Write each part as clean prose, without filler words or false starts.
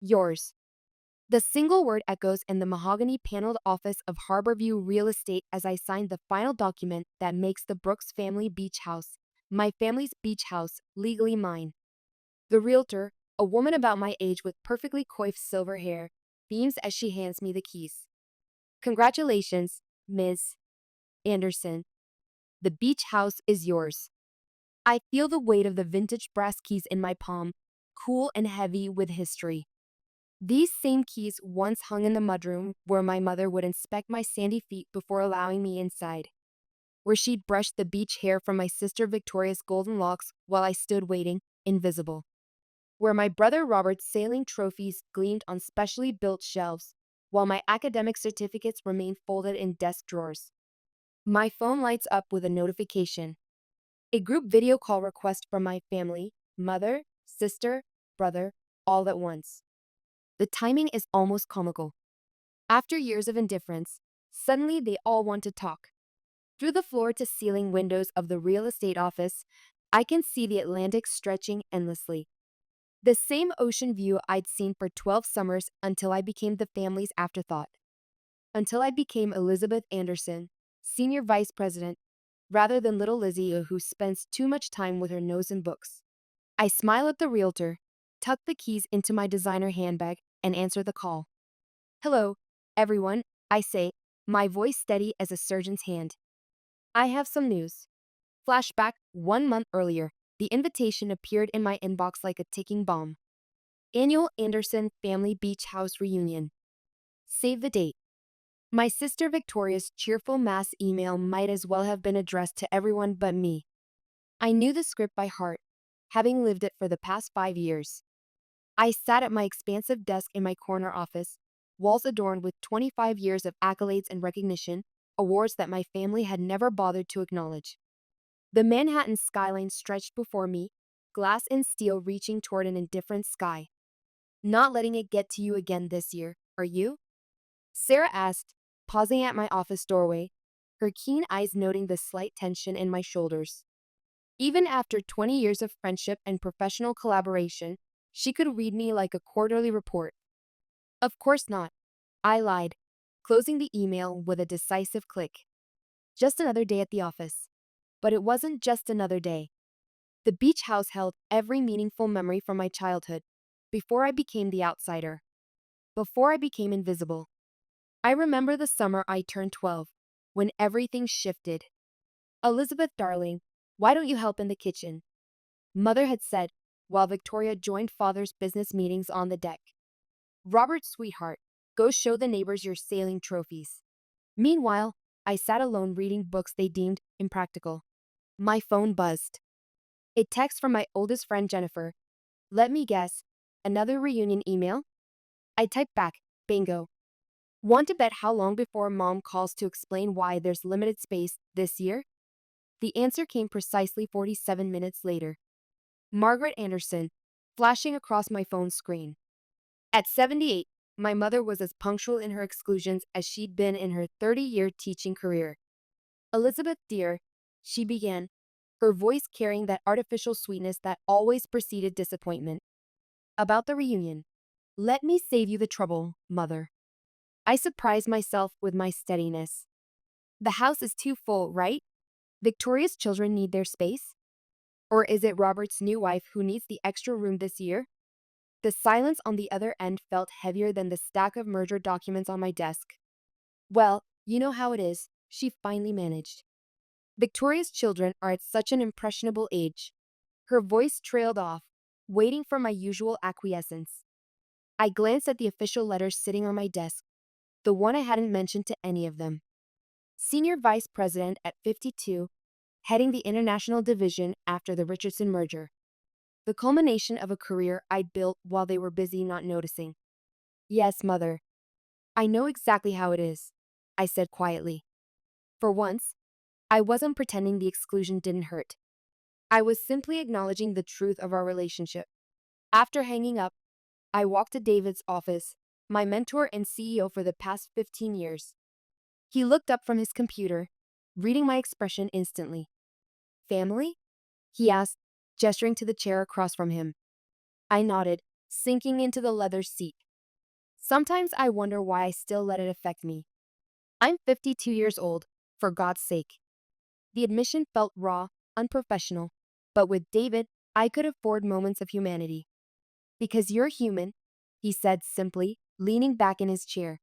Yours. The single word echoes in the mahogany paneled office of Harborview Real Estate as I signed the final document that makes the Brooks family beach house, my family's beach house, legally mine. The realtor, a woman about my age with perfectly coiffed silver hair, beams as she hands me the keys. Congratulations, Ms. Anderson. The beach house is yours. I feel the weight of the vintage brass keys in my palm, cool and heavy with history. These same keys once hung in the mudroom where my mother would inspect my sandy feet before allowing me inside, where she'd brush the beach hair from my sister Victoria's golden locks while I stood waiting, invisible, where my brother Robert's sailing trophies gleamed on specially built shelves, while my academic certificates remained folded in desk drawers. My phone lights up with a notification. A group video call request from my family, mother, sister, brother, all at once. The timing is almost comical. After years of indifference, suddenly they all want to talk. Through the floor to ceiling windows of the real estate office, I can see the Atlantic stretching endlessly. The same ocean view I'd seen for 12 summers until I became the family's afterthought. Until I became Elizabeth Anderson, Senior Vice President, rather than little Lizzie who spends too much time with her nose in books. I smile at the realtor, tuck the keys into my designer handbag, and answer the call. Hello, everyone, I say, my voice steady as a surgeon's hand. I have some news. Flashback 1 month earlier, the invitation appeared in my inbox like a ticking bomb. Annual Anderson Family Beach House Reunion. Save the date. My sister Victoria's cheerful mass email might as well have been addressed to everyone but me. I knew the script by heart, having lived it for the past 5 years. I sat at my expansive desk in my corner office, walls adorned with 25 years of accolades and recognition, awards that my family had never bothered to acknowledge. The Manhattan skyline stretched before me, glass and steel reaching toward an indifferent sky. Not letting it get to you again this year, are you? Sarah asked, pausing at my office doorway, her keen eyes noting the slight tension in my shoulders. Even after 20 years of friendship and professional collaboration, she could read me like a quarterly report. Of course not. I lied, closing the email with a decisive click. Just another day at the office. But it wasn't just another day. The beach house held every meaningful memory from my childhood, before I became the outsider, before I became invisible. I remember the summer I turned 12, when everything shifted. Elizabeth, darling, why don't you help in the kitchen? Mother had said, while Victoria joined father's business meetings on the deck. Robert, sweetheart, go show the neighbors your sailing trophies. Meanwhile, I sat alone reading books they deemed impractical. My phone buzzed. A text from my oldest friend Jennifer. Let me guess, another reunion email? I typed back, bingo. Want to bet how long before mom calls to explain why there's limited space this year? The answer came precisely 47 minutes later. Margaret Anderson, flashing across my phone screen. At 78, my mother was as punctual in her exclusions as she'd been in her 30-year teaching career. Elizabeth, dear, she began, her voice carrying that artificial sweetness that always preceded disappointment. About the reunion. Let me save you the trouble, mother. I surprised myself with my steadiness. The house is too full, right? Victoria's children need their space? Or is it Robert's new wife who needs the extra room this year? The silence on the other end felt heavier than the stack of merger documents on my desk. Well, you know how it is, she finally managed. Victoria's children are at such an impressionable age. Her voice trailed off, waiting for my usual acquiescence. I glanced at the official letter sitting on my desk, the one I hadn't mentioned to any of them. Senior Vice President at 52, heading the international division after the Richardson merger. The culmination of a career I'd built while they were busy not noticing. Yes, mother. I know exactly how it is, I said quietly. For once, I wasn't pretending the exclusion didn't hurt. I was simply acknowledging the truth of our relationship. After hanging up, I walked to David's office, my mentor and CEO for the past 15 years. He looked up from his computer, reading my expression instantly. Family? He asked, gesturing to the chair across from him. I nodded, sinking into the leather seat. Sometimes I wonder why I still let it affect me. I'm 52 years old, for God's sake. The admission felt raw, unprofessional, but with David, I could afford moments of humanity. Because you're human, he said simply, leaning back in his chair.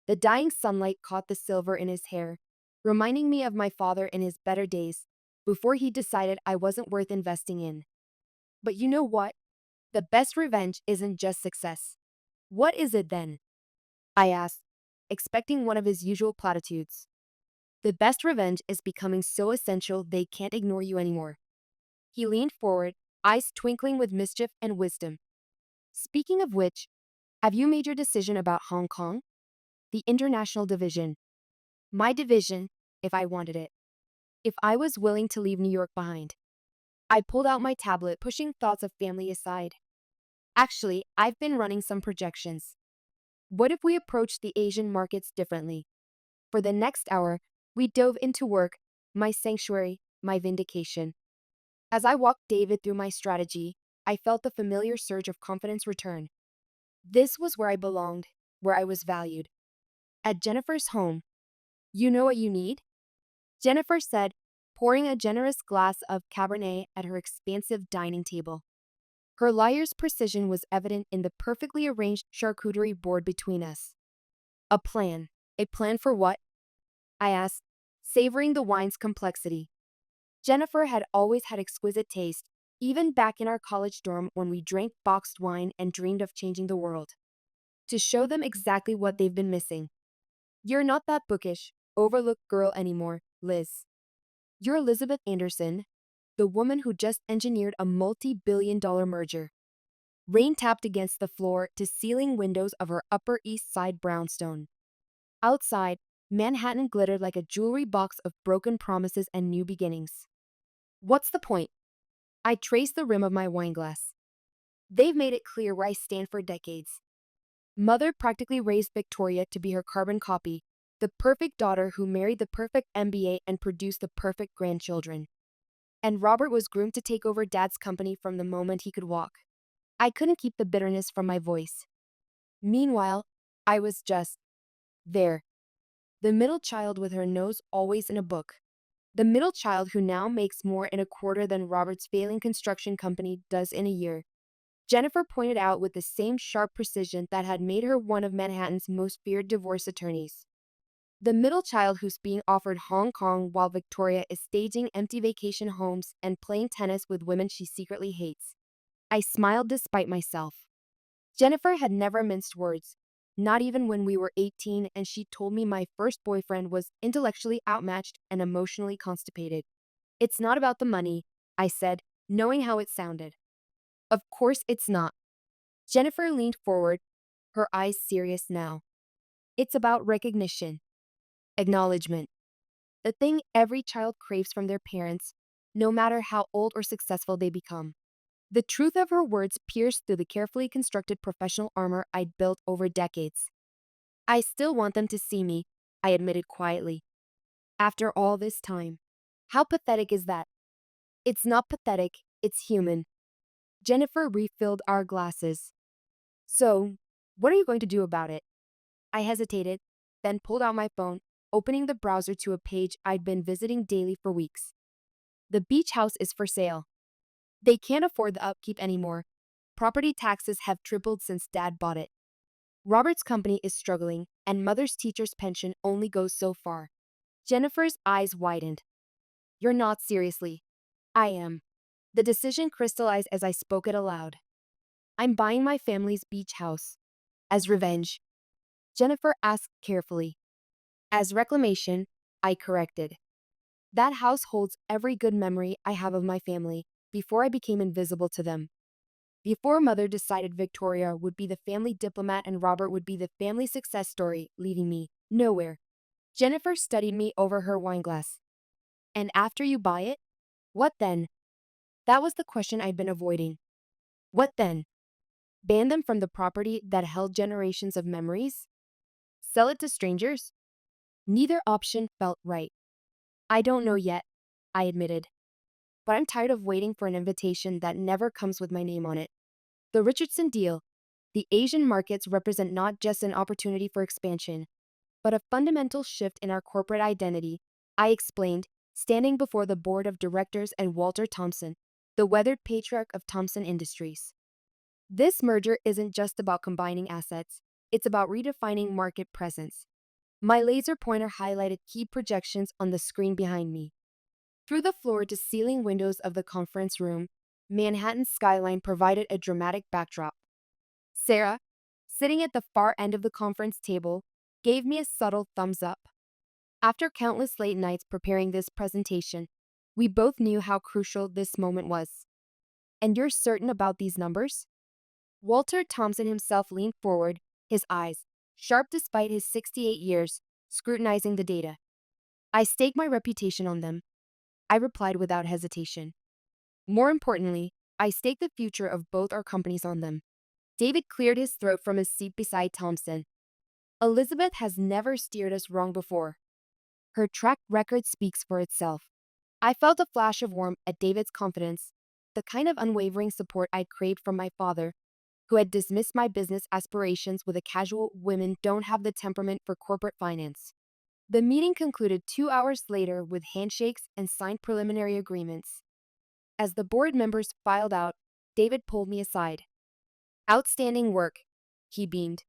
The dying sunlight caught the silver in his hair, reminding me of my father in his better days, before he decided I wasn't worth investing in. But you know what? The best revenge isn't just success. What is it then? I asked, expecting one of his usual platitudes. The best revenge is becoming so essential they can't ignore you anymore. He leaned forward, eyes twinkling with mischief and wisdom. Speaking of which, have you made your decision about Hong Kong? The international division. My division, if I wanted it. If I was willing to leave New York behind. I pulled out my tablet, pushing thoughts of family aside. Actually, I've been running some projections. What if we approached the Asian markets differently? For the next hour, we dove into work, my sanctuary, my vindication. As I walked David through my strategy, I felt the familiar surge of confidence return. This was where I belonged, where I was valued. At Jennifer's home. You know what you need? Jennifer said, pouring a generous glass of Cabernet at her expansive dining table. Her liar's precision was evident in the perfectly arranged charcuterie board between us. A plan. A plan for what? I asked, savoring the wine's complexity. Jennifer had always had exquisite taste, even back in our college dorm when we drank boxed wine and dreamed of changing the world. To show them exactly what they've been missing. You're not that bookish, overlooked girl anymore, Liz. You're Elizabeth Anderson, the woman who just engineered a multi-billion-dollar merger. Rain tapped against the floor-to-ceiling windows of her Upper East Side brownstone. Outside, Manhattan glittered like a jewelry box of broken promises and new beginnings. What's the point? I traced the rim of my wineglass. They've made it clear where I stand for decades. Mother practically raised Victoria to be her carbon copy, the perfect daughter who married the perfect MBA and produced the perfect grandchildren. And Robert was groomed to take over Dad's company from the moment he could walk. I couldn't keep the bitterness from my voice. Meanwhile, I was just there. The middle child with her nose always in a book. The middle child who now makes more in a quarter than Robert's failing construction company does in a year. Jennifer pointed out with the same sharp precision that had made her one of Manhattan's most feared divorce attorneys. The middle child who's being offered Hong Kong while Victoria is staging empty vacation homes and playing tennis with women she secretly hates. I smiled despite myself. Jennifer had never minced words, not even when we were 18 and she told me my first boyfriend was intellectually outmatched and emotionally constipated. It's not about the money, I said, knowing how it sounded. Of course it's not. Jennifer leaned forward, her eyes serious now. It's about recognition. Acknowledgement. The thing every child craves from their parents, no matter how old or successful they become. The truth of her words pierced through the carefully constructed professional armor I'd built over decades. I still want them to see me, I admitted quietly. After all this time. How pathetic is that? It's not pathetic, it's human. Jennifer refilled our glasses. So, what are you going to do about it? I hesitated, then pulled out my phone, opening the browser to a page I'd been visiting daily for weeks. The beach house is for sale. They can't afford the upkeep anymore. Property taxes have tripled since Dad bought it. Robert's company is struggling, and Mother's teacher's pension only goes so far. Jennifer's eyes widened. You're not seriously. I am. The decision crystallized as I spoke it aloud. I'm buying my family's beach house. As revenge. Jennifer asked carefully. As reclamation, I corrected. That house holds every good memory I have of my family before I became invisible to them. Before Mother decided Victoria would be the family diplomat and Robert would be the family success story, leaving me nowhere. Jennifer studied me over her wineglass. And after you buy it? What then? That was the question I'd been avoiding. What then? Ban them from the property that held generations of memories? Sell it to strangers? Neither option felt right. I don't know yet, I admitted. But I'm tired of waiting for an invitation that never comes with my name on it. The Richardson deal. The Asian markets represent not just an opportunity for expansion, but a fundamental shift in our corporate identity, I explained, standing before the board of directors and Walter Thompson, the weathered patriarch of Thompson Industries. This merger isn't just about combining assets, it's about redefining market presence. My laser pointer highlighted key projections on the screen behind me. Through the floor to ceiling windows of the conference room, Manhattan's skyline provided a dramatic backdrop. Sarah, sitting at the far end of the conference table, gave me a subtle thumbs up. After countless late nights preparing this presentation, we both knew how crucial this moment was. And you're certain about these numbers? Walter Thompson himself leaned forward, his eyes, sharp despite his 68 years, scrutinizing the data. I stake my reputation on them, I replied without hesitation. More importantly, I stake the future of both our companies on them. David cleared his throat from his seat beside Thompson. Elizabeth has never steered us wrong before. Her track record speaks for itself. I felt a flash of warmth at David's confidence, the kind of unwavering support I'd craved from my father, who had dismissed my business aspirations with a casual "women don't have the temperament for corporate finance." The meeting concluded 2 hours later with handshakes and signed preliminary agreements. As the board members filed out, David pulled me aside. "Outstanding work," he beamed.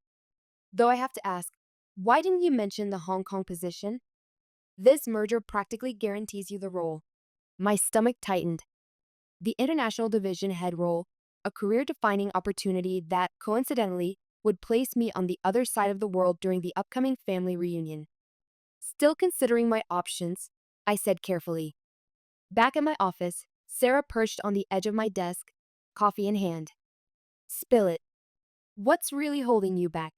"Though I have to ask, why didn't you mention the Hong Kong position? This merger practically guarantees you the role." My stomach tightened. The international division head role, a career-defining opportunity that, coincidentally, would place me on the other side of the world during the upcoming family reunion. Still considering my options, I said carefully. Back at my office, Sarah perched on the edge of my desk, coffee in hand. "Spill it. What's really holding you back?"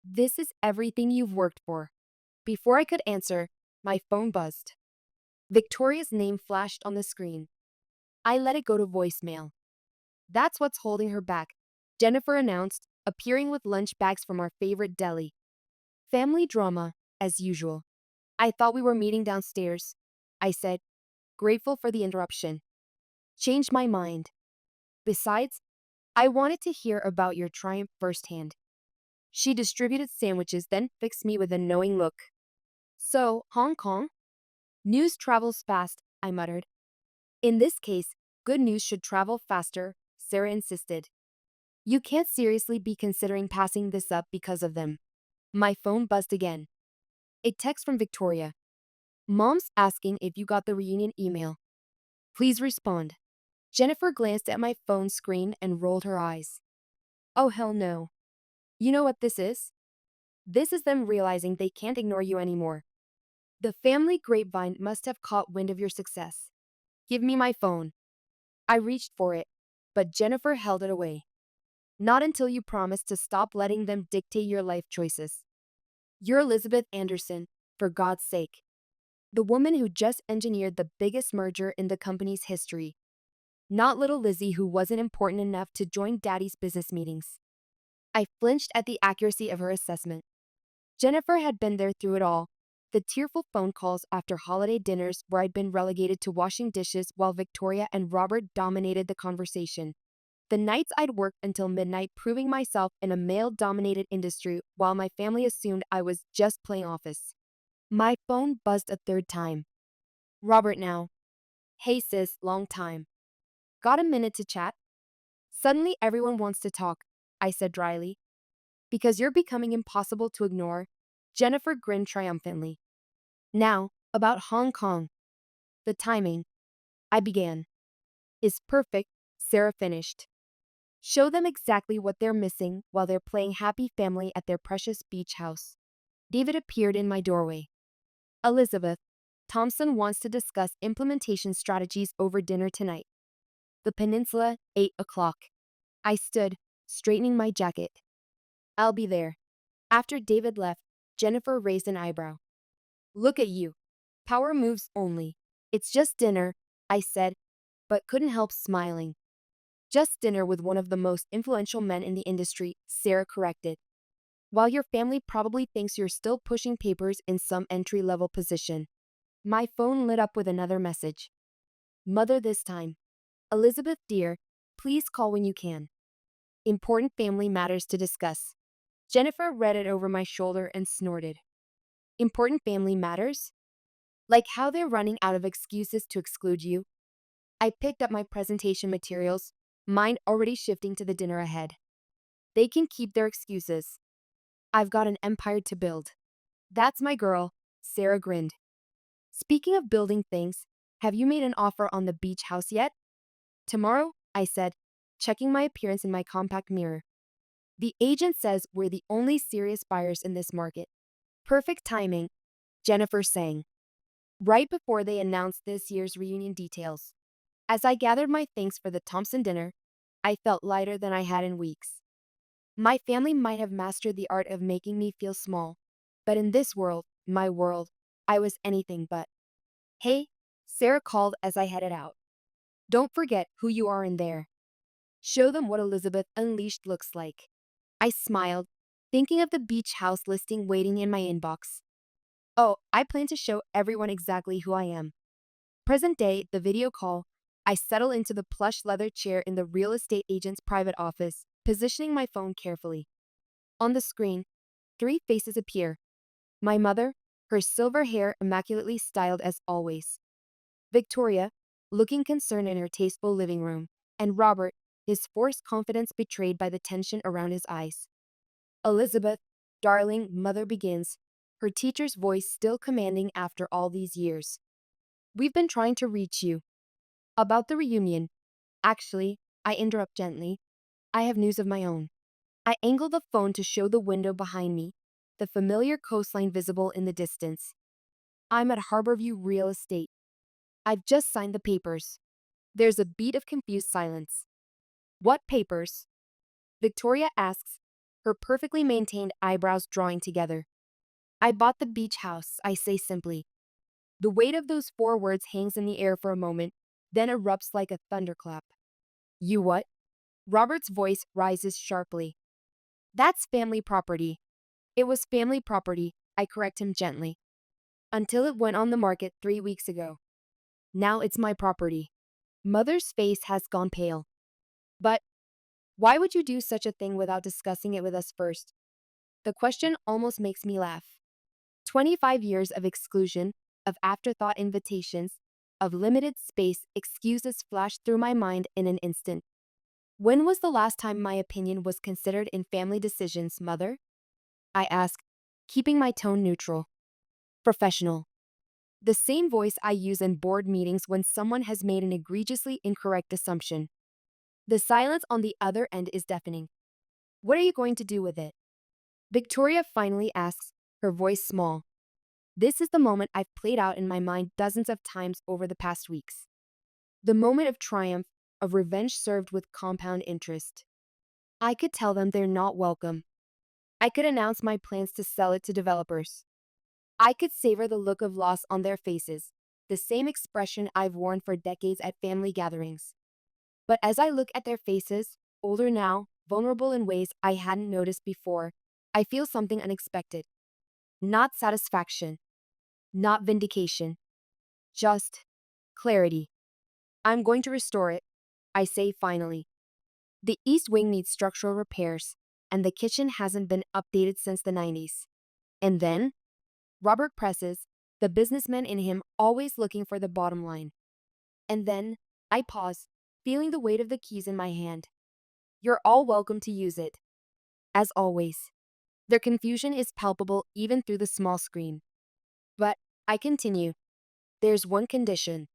"This is everything you've worked for." Before I could answer, my phone buzzed. Victoria's name flashed on the screen. I let it go to voicemail. "That's what's holding her back," Jennifer announced, appearing with lunch bags from our favorite deli. "Family drama, as usual." "I thought we were meeting downstairs," I said, grateful for the interruption. "Changed my mind. Besides, I wanted to hear about your triumph firsthand." She distributed sandwiches, then fixed me with a knowing look. "So, Hong Kong? News travels fast," I muttered. "In this case, good news should travel faster," Sarah insisted. "You can't seriously be considering passing this up because of them." My phone buzzed again. A text from Victoria. "Mom's asking if you got the reunion email. Please respond." Jennifer glanced at my phone screen and rolled her eyes. "Oh hell no. You know what this is? This is them realizing they can't ignore you anymore. The family grapevine must have caught wind of your success. Give me my phone." I reached for it, but Jennifer held it away. "Not until you promise to stop letting them dictate your life choices. You're Elizabeth Anderson, for God's sake. The woman who just engineered the biggest merger in the company's history. Not little Lizzie who wasn't important enough to join Daddy's business meetings." I flinched at the accuracy of her assessment. Jennifer had been there through it all. The tearful phone calls after holiday dinners where I'd been relegated to washing dishes while Victoria and Robert dominated the conversation. The nights I'd worked until midnight proving myself in a male-dominated industry while my family assumed I was just playing office. My phone buzzed a third time. "Robert now." "Hey sis, long time. Got a minute to chat?" "Suddenly everyone wants to talk," I said dryly. "Because you're becoming impossible to ignore." Jennifer grinned triumphantly. "Now, about Hong Kong. The timing," I began. "Is perfect," Sarah finished. "Show them exactly what they're missing while they're playing happy family at their precious beach house." David appeared in my doorway. "Elizabeth, Thompson wants to discuss implementation strategies over dinner tonight. The Peninsula, 8 o'clock. I stood, straightening my jacket. "I'll be there." After David left, Jennifer raised an eyebrow. "Look at you. Power moves only." "It's just dinner," I said, but couldn't help smiling. "Just dinner with one of the most influential men in the industry," Sarah corrected. "While your family probably thinks you're still pushing papers in some entry-level position." My phone lit up with another message. "Mother this time. Elizabeth dear, please call when you can." Important family matters to discuss. Jennifer read it over my shoulder and snorted. Important family matters? Like how they're running out of excuses to exclude you? I picked up my presentation materials, mind already shifting to the dinner ahead. They can keep their excuses. I've got an empire to build. That's my girl, Sarah grinned. Speaking of building things, have you made an offer on the beach house yet? Tomorrow, I said, checking my appearance in my compact mirror. The agent says we're the only serious buyers in this market. Perfect timing, Jennifer sang, right before they announced this year's reunion details. As I gathered my things for the Thompson dinner, I felt lighter than I had in weeks. My family might have mastered the art of making me feel small, but in this world, my world, I was anything but. Hey, Sarah called as I headed out. Don't forget who you are in there. Show them what Elizabeth Unleashed looks like. I smiled, thinking of the beach house listing waiting in my inbox. Oh, I plan to show everyone exactly who I am. Present day, the video call, I settle into the plush leather chair in the real estate agent's private office, positioning my phone carefully. On the screen, three faces appear. My mother, her silver hair immaculately styled as always. Victoria, looking concerned in her tasteful living room, and Robert, his forced confidence betrayed by the tension around his eyes. Elizabeth, darling, mother begins, her teacher's voice still commanding after all these years. We've been trying to reach you. About the reunion. Actually, I interrupt gently. I have news of my own. I angle the phone to show the window behind me, the familiar coastline visible in the distance. I'm at Harborview Real Estate. I've just signed the papers. There's a beat of confused silence. What papers? Victoria asks, her perfectly maintained eyebrows drawing together. I bought the beach house, I say simply. The weight of those four words hangs in the air for a moment, then erupts like a thunderclap. You what? Robert's voice rises sharply. That's family property. It was family property, I correct him gently. Until it went on the market 3 weeks ago. Now it's my property. Mother's face has gone pale. But why would you do such a thing without discussing it with us first? The question almost makes me laugh. 25 years of exclusion, of afterthought invitations, of limited space excuses flashed through my mind in an instant. When was the last time my opinion was considered in family decisions, Mother? I ask, keeping my tone neutral. Professional. The same voice I use in board meetings when someone has made an egregiously incorrect assumption. The silence on the other end is deafening. What are you going to do with it? Victoria finally asks, her voice small. This is the moment I've played out in my mind dozens of times over the past weeks. The moment of triumph, of revenge served with compound interest. I could tell them they're not welcome. I could announce my plans to sell it to developers. I could savor the look of loss on their faces, the same expression I've worn for decades at family gatherings. But as I look at their faces, older now, vulnerable in ways I hadn't noticed before, I feel something unexpected. Not satisfaction. Not vindication. Just clarity. I'm going to restore it, I say finally. The East Wing needs structural repairs, and the kitchen hasn't been updated since the 90s. And then, Robert presses, the businessman in him always looking for the bottom line. And then, I pause, feeling the weight of the keys in my hand. You're all welcome to use it. As always. Their confusion is palpable even through the small screen. But, I continue. There's one condition.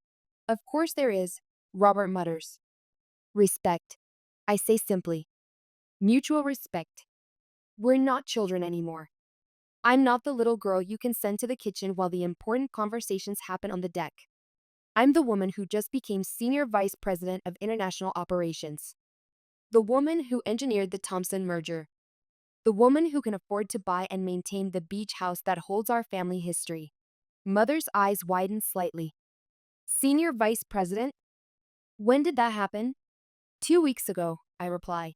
Of course there is, Robert mutters. Respect. I say simply. Mutual respect. We're not children anymore. I'm not the little girl you can send to the kitchen while the important conversations happen on the deck. I'm the woman who just became Senior Vice President of International Operations. The woman who engineered the Thompson merger. The woman who can afford to buy and maintain the beach house that holds our family history. Mother's eyes widen slightly. Senior Vice President? When did that happen? 2 weeks ago, I reply.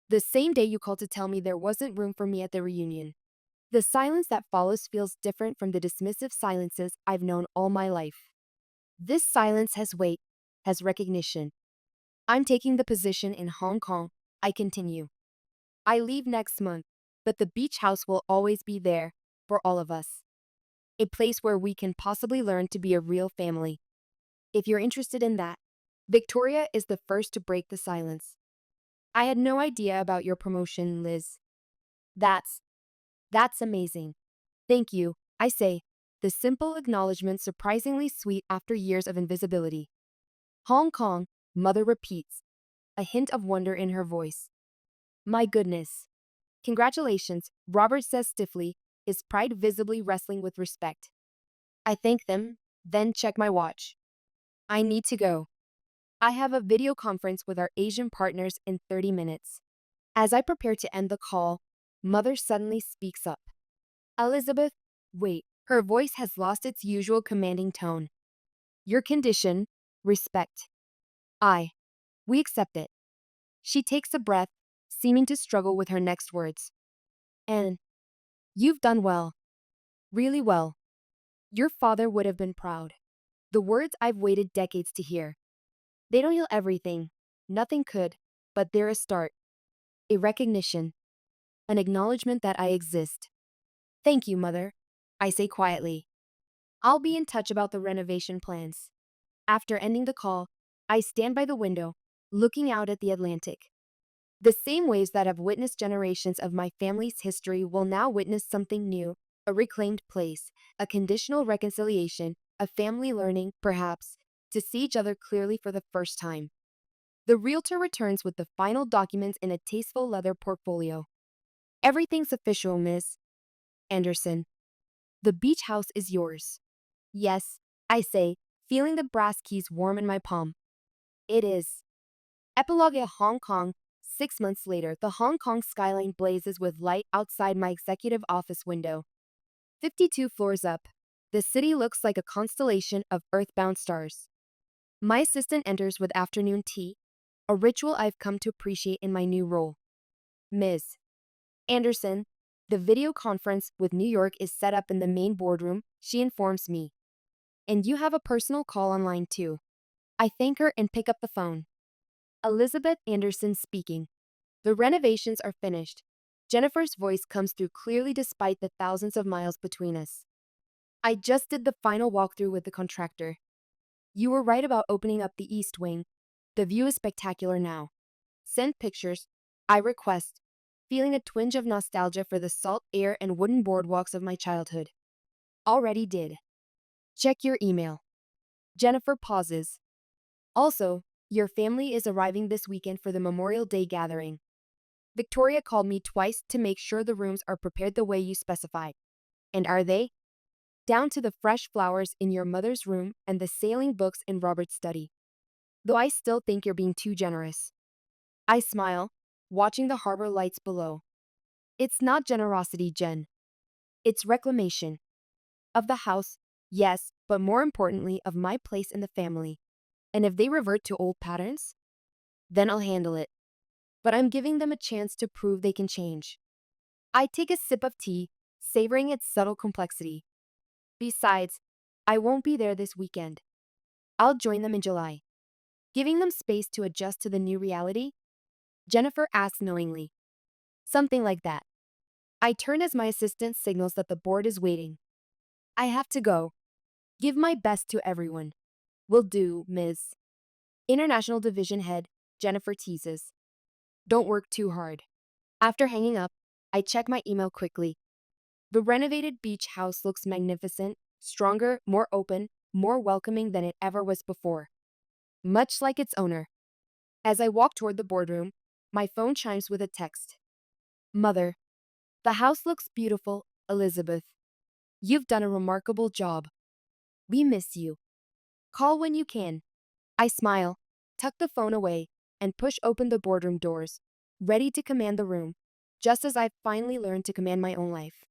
The same day you called to tell me there wasn't room for me at the reunion. The silence that follows feels different from the dismissive silences I've known all my life. This silence has weight, has recognition. I'm taking the position in Hong Kong, I continue. I leave next month, but the beach house will always be there for all of us. A place where we can possibly learn to be a real family. If you're interested in that, Victoria is the first to break the silence. I had no idea about your promotion, Liz. That's, that's amazing. Thank you, I say, the simple acknowledgement surprisingly sweet after years of invisibility. Hong Kong, Mother repeats, a hint of wonder in her voice. My goodness. Congratulations, Robert says stiffly, his pride visibly wrestling with respect. I thank them, then check my watch. I need to go. I have a video conference with our Asian partners in 30 minutes. As I prepare to end the call, Mother suddenly speaks up. Elizabeth, wait. Her voice has lost its usual commanding tone. Your condition, respect. We accept it. She takes a breath, seeming to struggle with her next words. And you've done well. Really well. Your father would have been proud. The words I've waited decades to hear. They don't heal everything. Nothing could, but they're a start. A recognition. An acknowledgement that I exist. Thank you, Mother, I say quietly. I'll be in touch about the renovation plans. After ending the call, I stand by the window, looking out at the Atlantic. The same waves that have witnessed generations of my family's history will now witness something new, a reclaimed place, a conditional reconciliation, a family learning, perhaps, to see each other clearly for the first time. The realtor returns with the final documents in a tasteful leather portfolio. Everything's official, Miss Anderson. The beach house is yours. Yes, I say, feeling the brass keys warm in my palm. It is. Epilogue at Hong Kong. 6 months later, the Hong Kong skyline blazes with light outside my executive office window. 52 floors up, the city looks like a constellation of earthbound stars. My assistant enters with afternoon tea, a ritual I've come to appreciate in my new role. Ms. Anderson, the video conference with New York is set up in the main boardroom, she informs me. And you have a personal call online too. I thank her and pick up the phone. Elizabeth Anderson speaking. The renovations are finished. Jennifer's voice comes through clearly despite the thousands of miles between us. I just did the final walkthrough with the contractor. You were right about opening up the east wing. The view is spectacular now. Send pictures, I request, feeling a twinge of nostalgia for the salt air and wooden boardwalks of my childhood. Already did. Check your email. Jennifer pauses. Also, your family is arriving this weekend for the Memorial Day gathering. Victoria called me twice to make sure the rooms are prepared the way you specified. And are they? Down to the fresh flowers in your mother's room and the sailing books in Robert's study. Though I still think you're being too generous. I smile, watching the harbor lights below. It's not generosity, Jen. It's reclamation. Of the house, yes, but more importantly, of my place in the family. And if they revert to old patterns, then I'll handle it. But I'm giving them a chance to prove they can change. I take a sip of tea, savoring its subtle complexity. Besides, I won't be there this weekend. I'll join them in July. Giving them space to adjust to the new reality? Jennifer asks knowingly. Something like that. I turn as my assistant signals that the board is waiting. I have to go. Give my best to everyone. Will do, Ms. International Division Head, Jennifer teases. Don't work too hard. After hanging up, I check my email quickly. The renovated beach house looks magnificent, stronger, more open, more welcoming than it ever was before. Much like its owner. As I walk toward the boardroom, my phone chimes with a text. Mother, the house looks beautiful, Elizabeth. You've done a remarkable job. We miss you. Call when you can. I smile, tuck the phone away, and push open the boardroom doors, ready to command the room, just as I've finally learned to command my own life.